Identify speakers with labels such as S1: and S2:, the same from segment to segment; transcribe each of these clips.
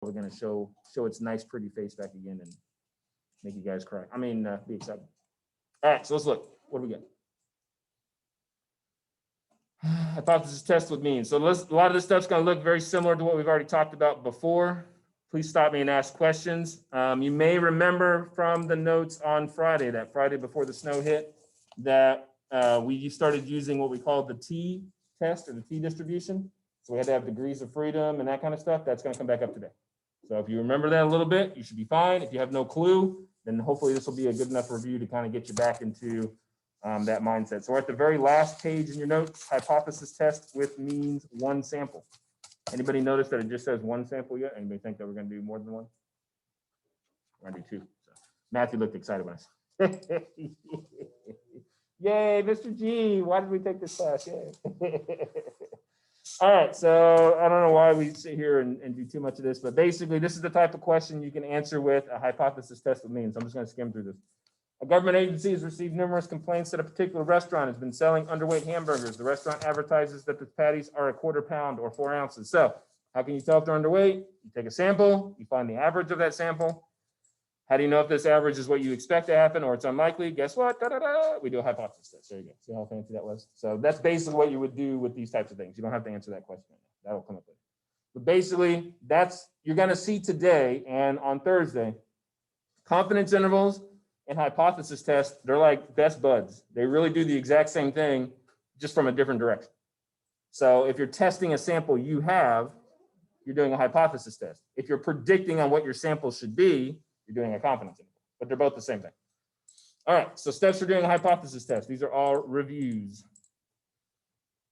S1: probably going to show its nice, pretty face back again and make you guys cry. I mean, be excited. All right, so let's look. What do we get? Hypothesis test with means. So a lot of this stuff's going to look very similar to what we've already talked about before. Please stop me and ask questions. You may remember from the notes on Friday, that Friday before the snow hit, that we started using what we call the T test or the T distribution. So we had to have degrees of freedom and that kind of stuff. That's going to come back up today. So if you remember that a little bit, you should be fine. If you have no clue, then hopefully this will be a good enough review to kind of get you back into that mindset. So we're at the very last page in your notes, hypothesis test with means one sample. Anybody notice that it just says one sample yet? Anybody think that we're going to do more than one? We're going to do two. So Matthew looked excited when I said, yay, Mr. G, why did we take this class? Yay. All right, so I don't know why we sit here and do too much of this, but basically this is the type of question you can answer with a hypothesis test with means. I'm just going to skim through this. A government agency has received numerous complaints that a particular restaurant has been selling underweight hamburgers. The restaurant advertises that the patties are a quarter pound or 4 ounces. So how can you tell if they're underweight? You take a sample, you find the average of that sample. How do you know if this average is what you expect to happen or it's unlikely? Guess what? We do a hypothesis test. There you go. See how fancy that was? So that's basically what you would do with these types of things. You don't have to answer that question. That'll come up later. But basically, you're going to see today and on Thursday, confidence intervals and hypothesis tests, they're like best buds. They really do the exact same thing, just from a different direction. So if you're testing a sample you have, you're doing a hypothesis test. If you're predicting on what your sample should be, you're doing a confidence interval, but they're both the same thing. All right, so steps for doing a hypothesis test. These are all reviews.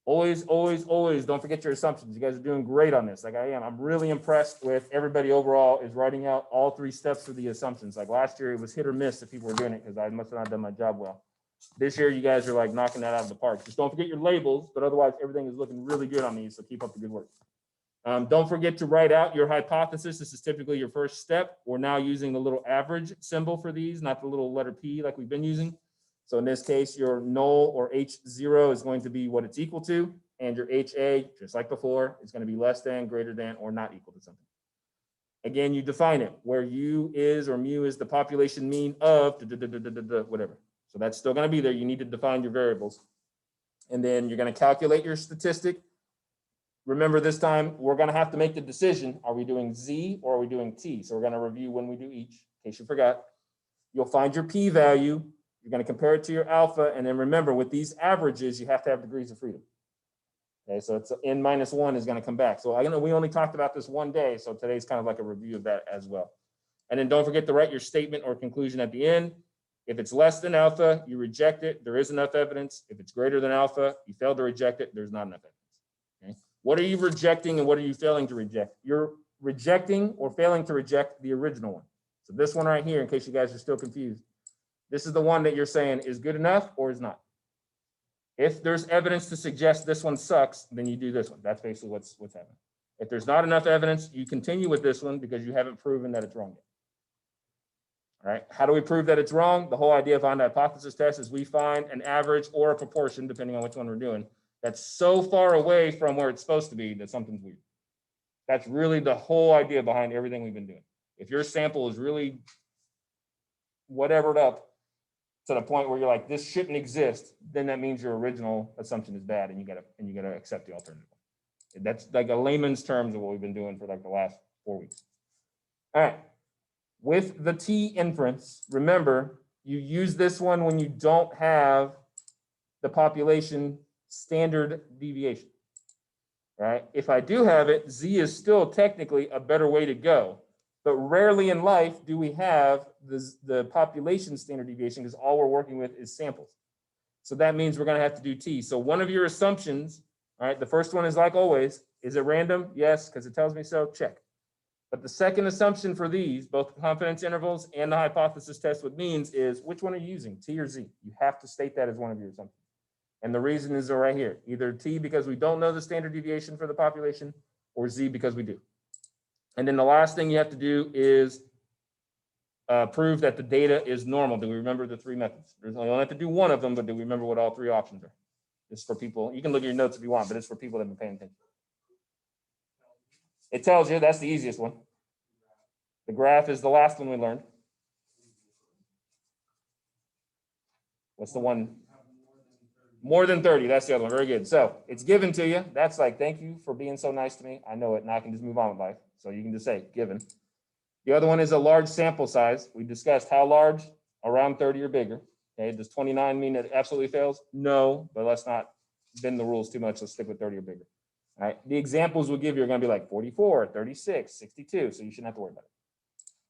S1: Always, always, always don't forget your assumptions. You guys are doing great on this, like I am. I'm really impressed with everybody overall is writing out all 3 steps for the assumptions. Like last year, it was hit or miss if people were doing it because I must have not done my job well. This year, you guys are like knocking that out of the park. Just don't forget your labels, but otherwise everything is looking really good on these, so keep up the good work. Don't forget to write out your hypothesis. This is typically your first step. We're now using the little average symbol for these, not the little letter P like we've been using. So in this case, your null or H0 is going to be what it's equal to, and your HA, just like before, is going to be less than, greater than, or not equal to something. Again, you define it, where U is or mu is the population mean of whatever. So that's still going to be there. You need to define your variables. And then you're going to calculate your statistic. Remember, this time, we're going to have to make the decision, are we doing Z or are we doing T? So we're going to review when we do each, in case you forgot. You'll find your p-value. You're going to compare it to your alpha. And then remember, with these averages, you have to have degrees of freedom. Okay, so it's n minus 1 is going to come back. So I know we only talked about this one day, so today's kind of like a review of that as well. And then don't forget to write your statement or conclusion at the end. If it's less than alpha, you reject it. There is enough evidence. If it's greater than alpha, you fail to reject it. There's not enough evidence. Okay? What are you rejecting and what are you failing to reject? You're rejecting or failing to reject the original one. So this one right here, in case you guys are still confused, this is the one that you're saying is good enough or is not. If there's evidence to suggest this one sucks, then you do this one. That's basically what's happening. If there's not enough evidence, you continue with this one because you haven't proven that it's wrong yet. All right, how do we prove that it's wrong? The whole idea behind the hypothesis test is we find an average or a proportion, depending on which one we're doing, that's so far away from where it's supposed to be that something's weird. That's really the whole idea behind everything we've been doing. If your sample is really whatevered up to the point where you're like, this shouldn't exist, then that means your original assumption is bad and you gotta accept the alternative. That's like a layman's terms of what we've been doing for like the last 4 weeks. All right. With the T inference, remember, you use this one when you don't have the population standard deviation, right? If I do have it, Z is still technically a better way to go, but rarely in life do we have the population standard deviation because all we're working with is samples. So that means we're gonna have to do T. So one of your assumptions, all right, the first one is like always, is it random? Yes, because it tells me so, check. But the second assumption for these, both confidence intervals and the hypothesis test with means is which one are you using, T or Z? You have to state that as one of your assumptions. And the reason is right here, either T because we don't know the standard deviation for the population or Z because we do. And then the last thing you have to do is prove that the data is normal. Do we remember the 3 methods? You only have to do one of them, but do we remember what all 3 options are? This is for people, you can look at your notes if you want, but it's for people that have been paying attention. It tells you, that's the easiest one. The graph is the last one we learned. What's the one? More than 30. That's the other one. Very good. So it's given to you. That's like, thank you for being so nice to me. I know it. Now I can just move on with life. So you can just say given. The other one is a large sample size. We discussed how large, around 30 or bigger. Okay. Does 29 mean it absolutely fails? No, but let's not bend the rules too much. Let's stick with 30 or bigger. All right. The examples we'll give you are going to be like 44, 36, 62. So you shouldn't have to worry about it.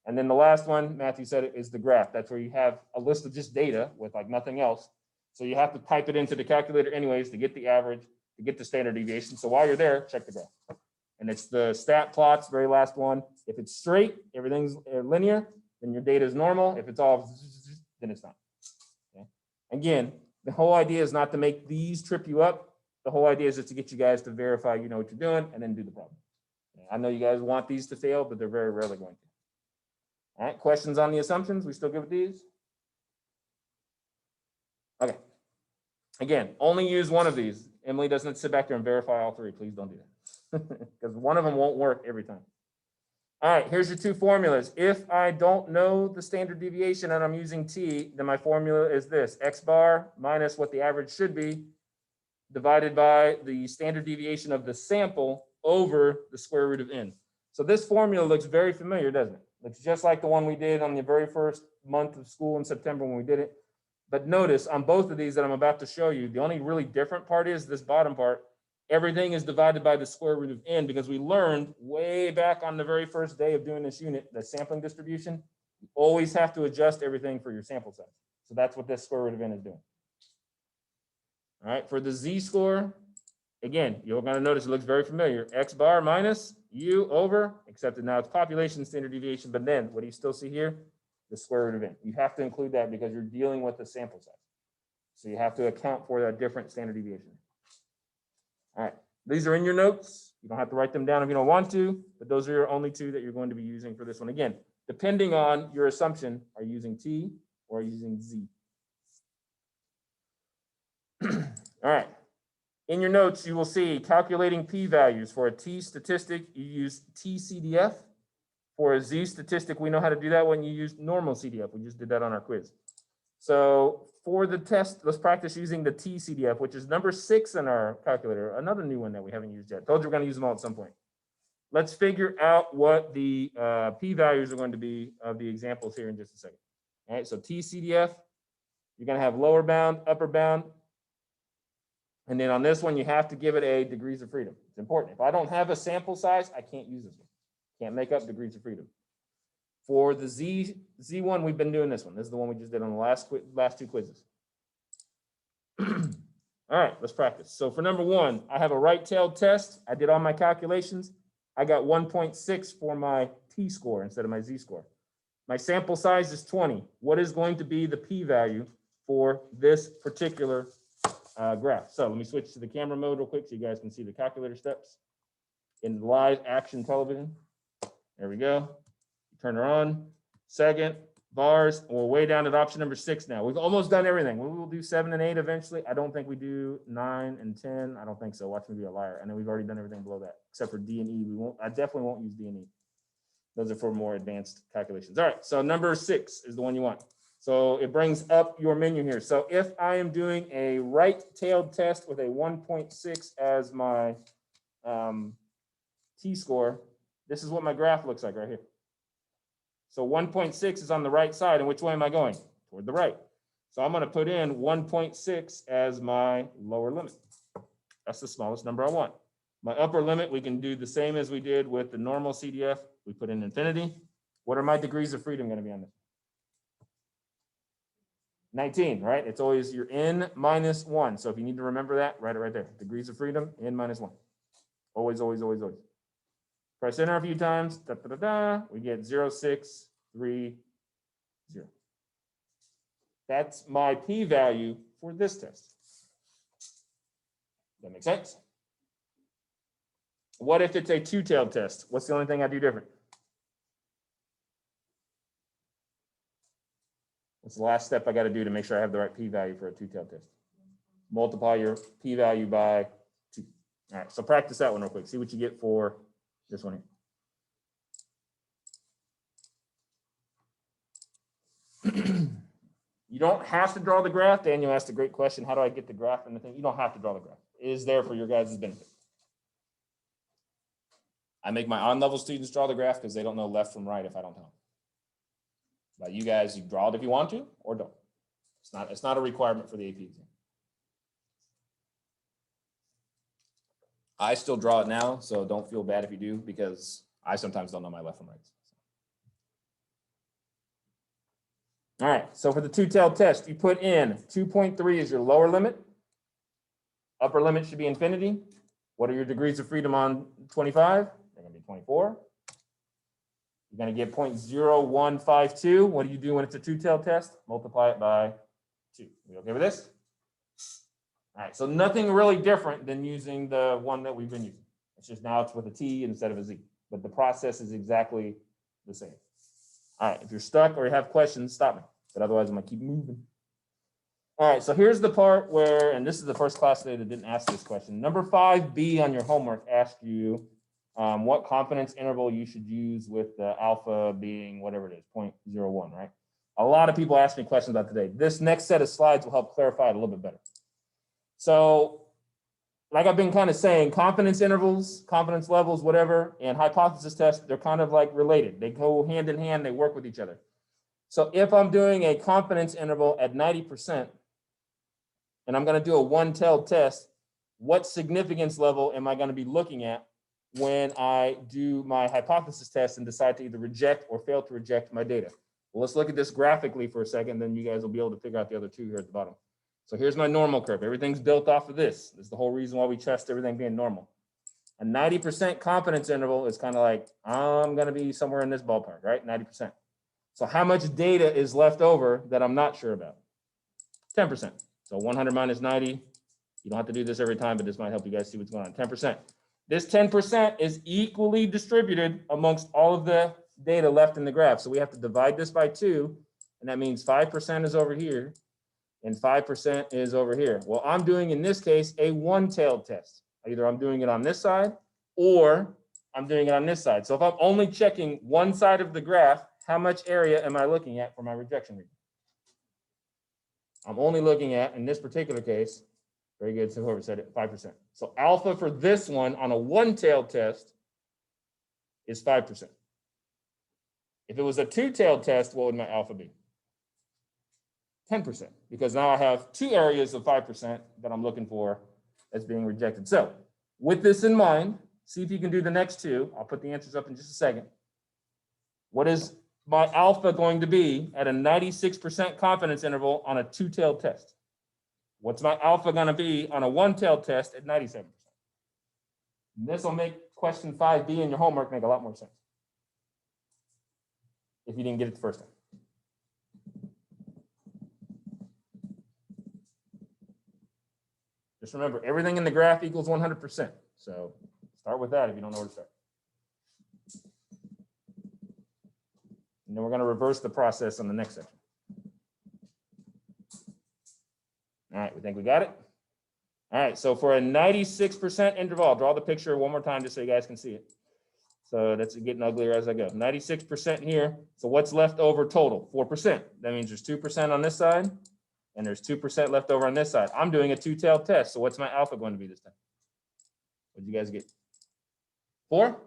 S1: And then the last one, Matthew said it, is the graph. That's where you have a list of just data with like nothing else. So you have to type it into the calculator anyways to get the average, to get the standard deviation. So while you're there, check the graph. And it's the stat plots, very last one. If it's straight, everything's linear, then your data is normal. If it's all, then it's not. Okay. Again, the whole idea is not to make these trip you up. The whole idea is just to get you guys to verify you know what you're doing and then do the problem. Okay. I know you guys want these to fail, but they're very rarely going to. All right, questions on the assumptions? We still good with these? Okay. Again, only use one of these. Emily doesn't sit back there and verify all three. Please don't do that. Because one of them won't work every time. All right, here's your two formulas. If I don't know the standard deviation and I'm using t, then my formula is this: x bar minus what the average should be divided by the standard deviation of the sample over the square root of n. So this formula looks very familiar, doesn't it? Looks just like the one we did on the very first month of school in September when we did it. But notice on both of these that I'm about to show you, the only really different part is this bottom part. Everything is divided by the square root of n, because we learned way back on the very first day of doing this unit, the sampling distribution, you always have to adjust everything for your sample size. So that's what this square root of n is doing. All right, for the z-score, again, you're going to notice it looks very familiar. X bar minus u over, except that now it's population standard deviation, but then what do you still see here? The square root of n. You have to include that because you're dealing with the sample size. So you have to account for that different standard deviation. All right, these are in your notes. You don't have to write them down if you don't want to, but those are your only two that you're going to be using for this one. Again, depending on your assumption, are you using t or are you using z? All right. In your notes, you will see calculating p-values. For a t statistic, you use t-CDF. For a z statistic, we know how to do that when you use normal CDF. We just did that on our quiz. So for the test, let's practice using the t-CDF, which is number 6 in our calculator, another new one that we haven't used yet. Told you we're going to use them all at some point. Let's figure out what the p-values are going to be of the examples here in just a second. All right, so t-CDF, you're going to have lower bound, upper bound. And then on this one, you have to give it a degrees of freedom. It's important. If I don't have a sample size, I can't use this one. Can't make up degrees of freedom. For the Z1, we've been doing this one. This is the one we just did on the last two quizzes. All right, let's practice. So for number 1, I have a right-tailed test. I did all my calculations. I got 1.6 for my t-score instead of my z-score. My sample size is 20. What is going to be the p-value for this particular graph? So let me switch to the camera mode real quick so you guys can see the calculator steps in live action television. There we go. Turn her on. Second, bars. We're way down at option number 6 now. We've almost done everything. We will do 7 and 8 eventually. I don't think we do 9 and 10. I don't think so. Watch me be a liar. I know we've already done everything below that, except for D and E. I definitely won't use D and E. Those are for more advanced calculations. All right. So number 6 is the one you want. So it brings up your menu here. So if I am doing a right-tailed test with a 1.6 as my t-score, this is what my graph looks like right here. So 1.6 is on the right side, and which way am I going? Toward the right. So I'm going to put in 1.6 as my lower limit. That's the smallest number I want. My upper limit, we can do the same as we did with the normal CDF. We put in infinity. What are my degrees of freedom going to be on this? 19, right? It's always your n minus 1. So if you need to remember that, write it right there. Degrees of freedom, n minus 1. Always, always, always, always. Press enter a few times. Da, da, da, da. We get 0, 6, 3, 0. That's my p-value for this test. That makes sense? What if it's a two-tailed test? What's the only thing I do different? What's the last step I got to do to make sure I have the right p-value for a two-tailed test? Multiply your p-value by 2. All right, so practice that one real quick. See what you get for this one here. You don't have to draw the graph. Daniel asked a great question. How do I get the graph and the thing? You don't have to draw the graph. It is there for your guys' benefit. I make my on-level students draw the graph because they don't know left from right if I don't tell them. But you guys, you draw it if you want to or don't. It's not a requirement for the AP exam. I still draw it now, so don't feel bad if you do, because I sometimes don't know my left from right. All right, so for the two-tailed test, you put in 2.3 is your lower limit. Upper limit should be infinity. What are your degrees of freedom on 25? They're going to be 24. You're going to get 0.0152. What do you do when it's a two-tailed test? Multiply it by 2. We okay with this? All right, so nothing really different than using the one that we've been using. It's just now it's with a T instead of a Z, but the process is exactly the same. All right, if you're stuck or you have questions, stop me, but otherwise I'm gonna keep moving. All right, so here's the part where, and this is the first class today that didn't ask this question. Number 5B on your homework asked you what confidence interval you should use with the alpha being whatever it is, 0.01, right? A lot of people ask me questions about today. This next set of slides will help clarify it a little bit better. So like I've been kind of saying, confidence intervals, confidence levels, whatever, and hypothesis tests, they're kind of like related. They go hand in hand, they work with each other. So if I'm doing a confidence interval at 90%, and I'm going to do a one-tailed test, what significance level am I going to be looking at when I do my hypothesis test and decide to either reject or fail to reject my data? Well, let's look at this graphically for a second, then you guys will be able to figure out the other two here at the bottom. So here's my normal curve. Everything's built off of this. This is the whole reason why we test everything being normal. A 90% confidence interval is kind of like, I'm going to be somewhere in this ballpark, right? 90%. So how much data is left over that I'm not sure about? 10%. So 100 minus 90. You don't have to do this every time, but this might help you guys see what's going on. 10%. This 10% is equally distributed amongst all of the data left in the graph. So we have to divide this by 2, and that means 5% is over here. And 5% is over here. Well, I'm doing, in this case, a one-tailed test. Either I'm doing it on this side or I'm doing it on this side. So if I'm only checking one side of the graph, how much area am I looking at for my rejection region? I'm only looking at, in this particular case, very good, so whoever said it, 5%. So alpha for this one on a one-tailed test is 5%. If it was a two-tailed test, what would my alpha be? 10%, because now I have two areas of 5% that I'm looking for as being rejected. So with this in mind, see if you can do the next two. I'll put the answers up in just a second. What is my alpha going to be at a 96% confidence interval on a two-tailed test? What's my alpha going to be on a one-tailed test at 97%? This will make question 5B in your homework make a lot more sense if you didn't get it the first time. Just remember, everything in the graph equals 100%. So start with that if you don't know where to start. And then we're going to reverse the process on the next section. All right, we think we got it? All right, so for a 96% interval, I'll draw the picture one more time just so you guys can see it. So that's getting uglier as I go. 96% here. So what's left over total? 4%. That means there's 2% on this side, and there's 2% left over on this side. I'm doing a two-tailed test. So what's my alpha going to be this time? What did you guys get? 4?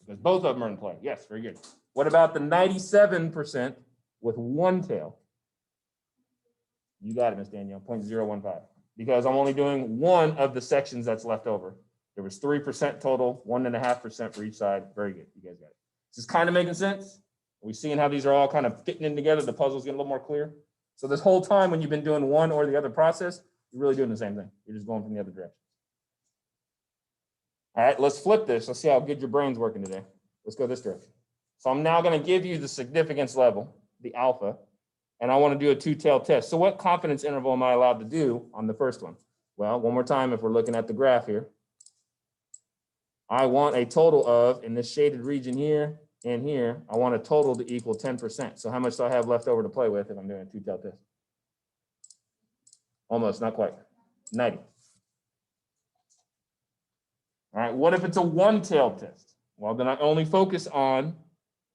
S1: Because both of them are in play. Yes, very good. What about the 97% with one tail? You got it, Miss Danielle, 0.015. Because I'm only doing one of the sections that's left over. There was 3% total, 1.5% for each side. Very good. You guys got it. Is this kind of making sense? Are we seeing how these are all kind of fitting in together? The puzzle's getting a little more clear. So this whole time when you've been doing one or the other process, you're really doing the same thing. You're just going from the other direction. All right, let's flip this. Let's see how good your brain's working today. Let's go this direction. So I'm now going to give you the significance level, the alpha, and I want to do a two-tailed test. So what confidence interval am I allowed to do on the first one? Well, one more time, if we're looking at the graph here, I want a total of, in this shaded region here and here, I want a total to equal 10%. So how much do I have left over to play with if I'm doing a two-tailed test? Almost, not quite, 90. All right, what if it's a one-tailed test? Well, then I only focus on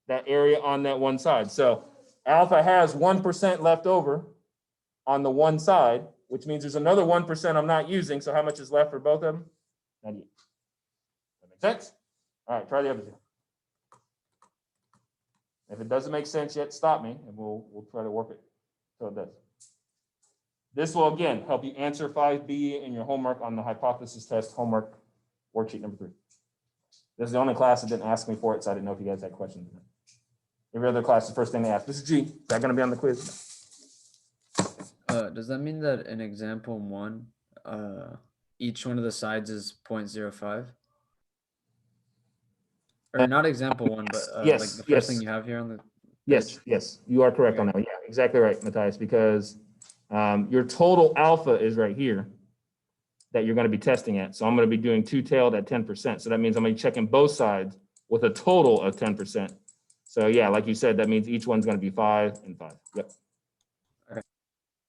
S1: that area on that one side. So alpha has 1% left over on the one side, which means there's another 1% I'm not using. So how much is left for both of them? 98. That makes sense? All right, try the other two. If it doesn't make sense yet, stop me and we'll try to work it so it does. This will, again, help you answer 5B in your homework on the hypothesis test homework worksheet number 3. This is the only class that didn't ask me for it, so I didn't know if you guys had questions. Every other class, the first thing they ask, this is G. Is that going to be on the quiz?
S2: Does that mean that in example 1, each one of the sides is 0.05? Or not example 1, but
S1: yes,
S2: like the first
S1: yes.
S2: thing you have here on the
S1: Yes,
S2: page?
S1: yes, you are correct on that one. Yeah, exactly right, Matthias, because your total alpha is right here that you're going to be testing at. So I'm going to be doing two-tailed at 10%. So that means I'm going to be checking both sides with a total of 10%. So yeah, like you said, that means each one's going to be 5 and 5. Yep.
S2: Okay.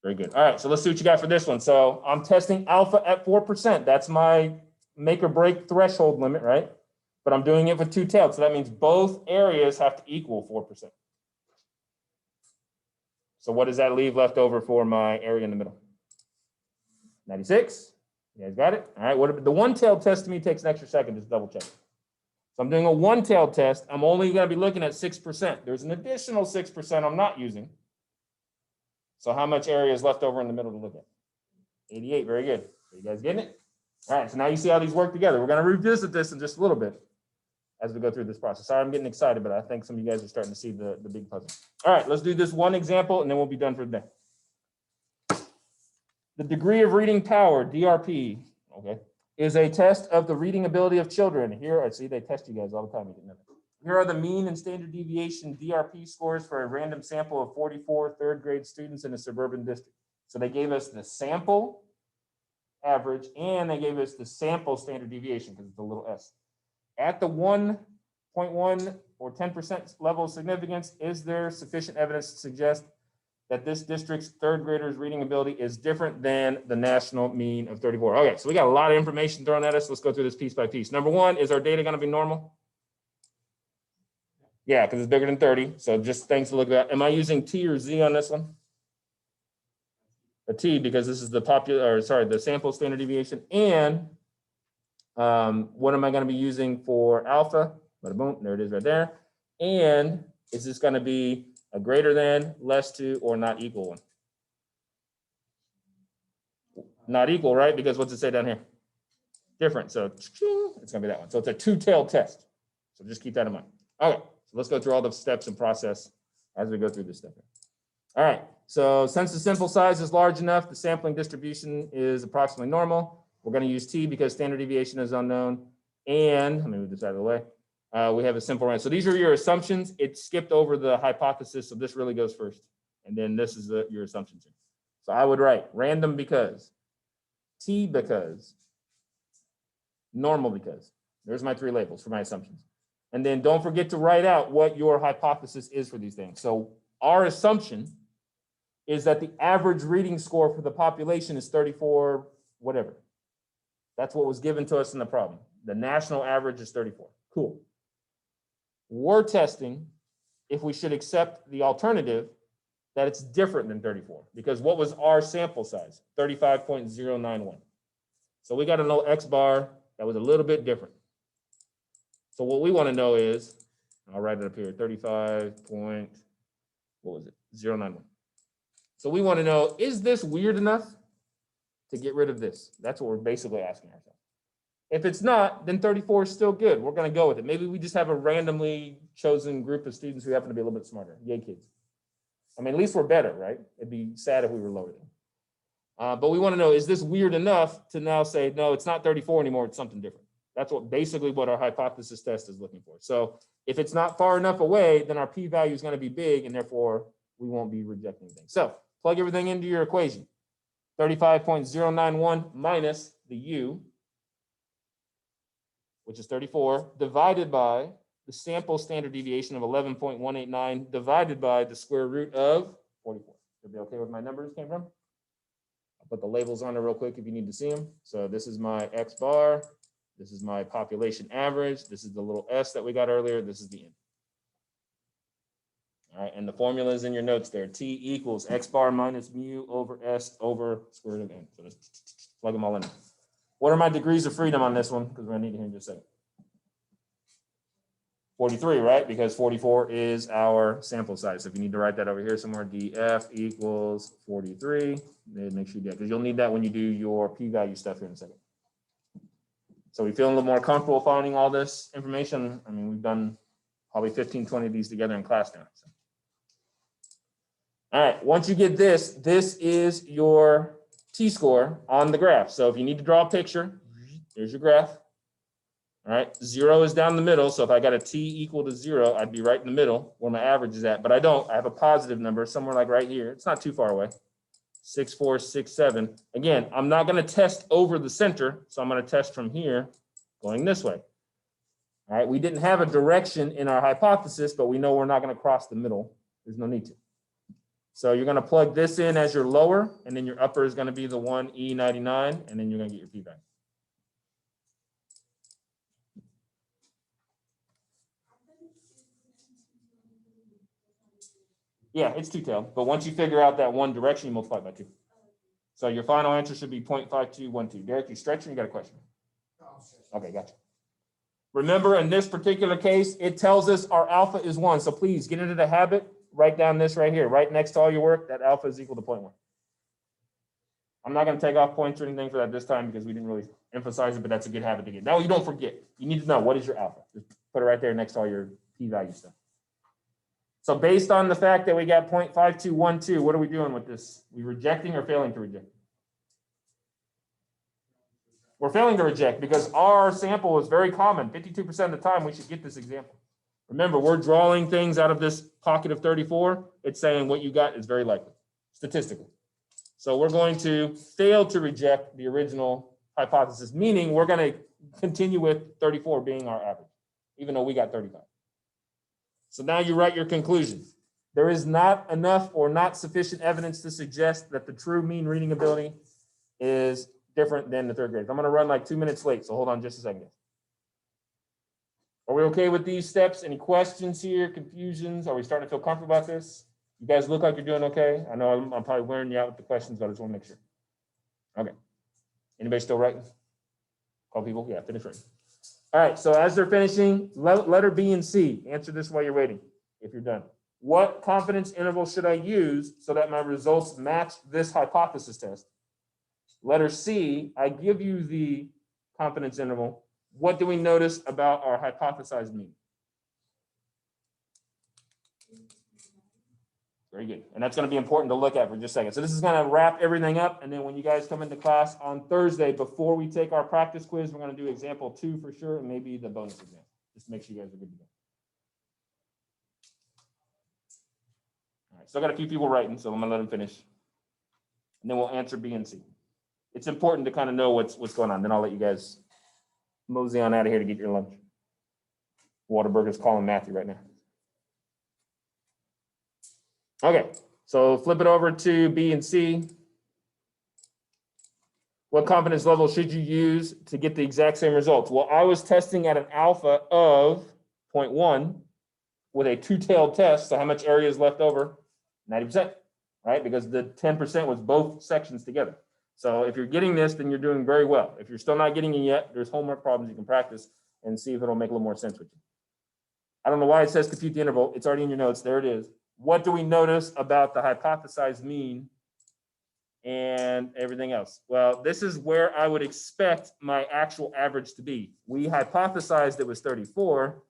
S1: Very good. All right, so let's see what you got for this one. So I'm testing alpha at 4%. That's my make or break threshold limit, right? But I'm doing it for two-tailed. So that means both areas have to equal 4%. So what does that leave left over for my area in the middle? 96. You guys got it? All right. What the one-tailed test to me takes an extra second. Just double check. So I'm doing a one-tailed test. I'm only going to be looking at 6%. There's an additional 6% I'm not using. So how much area is left over in the middle to look at? 88. Very good. Are you guys getting it? All right. So now you see how these work together. We're going to revisit this in just a little bit as we go through this process. Sorry, I'm getting excited, but I think some of you guys are starting to see the big puzzle. All right, let's do this one example, and then we'll be done for the day. The degree of reading power, DRP, okay, is a test of the reading ability of children. Here, I see they test you guys all the time. You didn't know that. Here are the mean and standard deviation DRP scores for a random sample of 44 third grade students in a suburban district. So they gave us the sample average, and they gave us the sample standard deviation because it's a little s. At the 1.1 or 10% level of significance, is there sufficient evidence to suggest that this district's third graders' reading ability is different than the national mean of 34? Okay, so we got a lot of information thrown at us. Let's go through this piece by piece. Number one, is our data going to be normal? Yeah, because it's bigger than 30. So just things to look at. Am I using T or Z on this one? A T, because this is the sample standard deviation. And what am I going to be using for alpha? Bada boom, there it is right there. And is this going to be a greater than, less to, or not equal one? Not equal, right? Because what's it say down here? Different. So it's going to be that one. So it's a two-tailed test. So just keep that in mind. Okay, so let's go through all the steps and process as we go through this stuff. All right, so since the sample size is large enough, the sampling distribution is approximately normal. We're going to use T because standard deviation is unknown. And let me move this out of the way. We have a simple random. So these are your assumptions. It skipped over the hypothesis, so this really goes first. And then this is your assumptions. So I would write random because, T because, normal because. There's my 3 labels for my assumptions. And then don't forget to write out what your hypothesis is for these things. So our assumption is that the average reading score for the population is 34, whatever. That's what was given to us in the problem. The national average is 34. Cool. We're testing if we should accept the alternative that it's different than 34, because what was our sample size? 35.091. So we got to know X bar that was a little bit different. So what we want to know is, I'll write it up here, 091. So we want to know, is this weird enough to get rid of this? That's what we're basically asking ourselves. If it's not, then 34 is still good. We're going to go with it. Maybe we just have a randomly chosen group of students who happen to be a little bit smarter. Yay, kids. I mean, at least we're better, right? It'd be sad if we were lower than. But we want to know, is this weird enough to now say, no, it's not 34 anymore, it's something different. That's what our hypothesis test is looking for. So if it's not far enough away, then our p-value is going to be big, and therefore we won't be rejecting things. So plug everything into your equation. 35.091 minus the u, which is 34, divided by the sample standard deviation of 11.189, divided by the square root of 44. You'll be okay with my numbers came from? I'll put the labels on there real quick if you need to see them. So this is my X bar. This is my population average. This is the little s that we got earlier. This is the n. All right, and the formula is in your notes there. T equals x bar minus mu over s over square root of n. So just plug them all in. What are my degrees of freedom on this one? Because we're gonna need to hear in just a second. 43, right? Because 44 is our sample size. So if you need to write that over here somewhere, df equals 43, then make sure you do that, because you'll need that when you do your p-value stuff here in a second. So we feel a little more comfortable finding all this information. I mean, we've done probably 15, 20 of these together in class now. So. All right, once you get this, this is your t-score on the graph. So if you need to draw a picture, here's your graph. All right, 0 is down the middle. So if I got a t equal to 0, I'd be right in the middle where my average is at. But I don't. I have a positive number somewhere like right here. It's not too far away. 6, 4, 6, 7. Again, I'm not going to test over the center. So I'm going to test from here going this way. All right, we didn't have a direction in our hypothesis, but we know we're not going to cross the middle. There's no need to. So you're going to plug this in as your lower, and then your upper is going to be the 1E99, and then you're going to get your p-value. Yeah, it's two-tailed, but once you figure out that one direction, you multiply by 2. So your final answer should be 0.5212. Derek, you stretching? You got a question? Okay, gotcha. Remember, in this particular case, it tells us our alpha is 1. So please get into the habit. Write down this right here, right next to all your work, that alpha is equal to 0.1. I'm not going to take off points or anything for that this time because we didn't really emphasize it, but that's a good habit to get. Now you don't forget. You need to know what is your alpha. Just put it right there next to all your p-value stuff. So based on the fact that we got 0.5212, what are we doing with this? We rejecting or failing to reject? We're failing to reject because our sample is very common. 52% of the time we should get this example. Remember, we're drawing things out of this pocket of 34. It's saying what you got is very likely, statistically. So we're going to fail to reject the original hypothesis, meaning we're going to continue with 34 being our average, even though we got 35. So now you write your conclusion. There is not enough or not sufficient evidence to suggest that the true mean reading ability is different than the third grade. I'm going to run like 2 minutes late, so hold on just a second. Are we okay with these steps? Any questions here, confusions? Are we starting to feel comfortable about this? You guys look like you're doing okay. I know I'm probably wearing you out with the questions, but I just want to make sure. Okay. Anybody still writing? Call people? Yeah, finish writing. All right, so as they're finishing, letter B and C. Answer this while you're waiting, if you're done. What confidence interval should I use so that my results match this hypothesis test? Letter C, I give you the confidence interval. What do we notice about our hypothesized mean? Very good. And that's going to be important to look at for just a second. So this is going to wrap everything up. And then when you guys come into class on Thursday, before we take our practice quiz, we're going to do example 2 for sure, and maybe the bonus exam, just to make sure you guys are good to go. All right, still got a few people writing, so I'm going to let them finish. And then we'll answer B and C. It's important to kind of know what's going on. Then I'll let you guys mosey on out of here to get your lunch. Waterburger's calling Matthew right now. Okay, so flip it over to B and C. What confidence level should you use to get the exact same results? Well, I was testing at an alpha of 0.1 with a two-tailed test. So how much area is left over? 90%, right? Because the 10% was both sections together. So if you're getting this, then you're doing very well. If you're still not getting it yet, there's homework problems you can practice and see if it'll make a little more sense with you. I don't know why it says compute the interval. It's already in your notes. There it is. What do we notice about the hypothesized mean and everything else? Well, this is where I would expect my actual average to be. We hypothesized it was 34.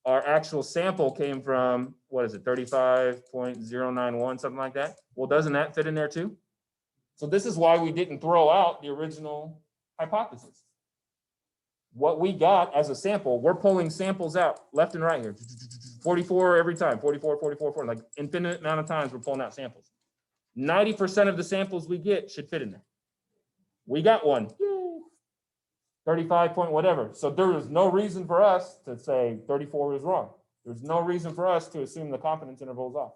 S1: Our actual sample came from, what is it, 35.091, something like that. Well, doesn't that fit in there too? So this is why we didn't throw out the original hypothesis. What we got as a sample, we're pulling samples out left and right here. 44 every time, 44, 44, 44, like infinite amount of times we're pulling out samples. 90% of the samples we get should fit in there. We got one, 35 point whatever. So there is no reason for us to say 34 is wrong. There's no reason for us to assume the confidence interval is off.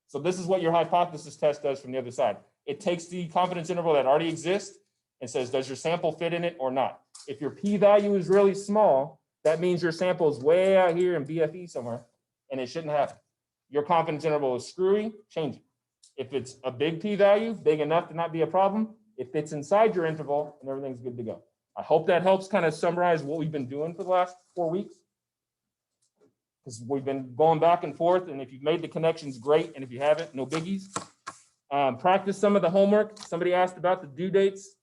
S1: So this is what your hypothesis test does from the other side. It takes the confidence interval that already exists and says, does your sample fit in it or not? If your p-value is really small, that means your sample is way out here in BFE somewhere, and it shouldn't happen. your confidence interval is screwy, change it. If it's a big p-value, big enough to not be a problem, it fits inside your interval and everything's good to go. I hope that helps kind of summarize what we've been doing for the last 4 weeks. Because we've been going back and forth, and if you've made the connections, great, and if you haven't, no biggies. Practice some of the homework. Somebody asked about the due dates.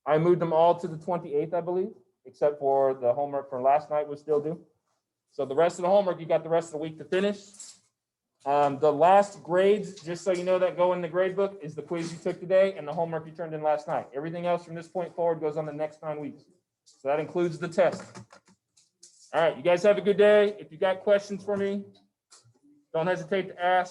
S1: I moved them all to the 28th, I believe, except for the homework from last night was still due. So the rest of the homework, you got the rest of the week to finish. The last grades, just so you know that go in the grade book, is the quiz you took today and the homework you turned in last night. Everything else from this point forward goes on the next 9 weeks. So that includes the test. All right, you guys have a good day. If you got questions for me, don't hesitate to ask.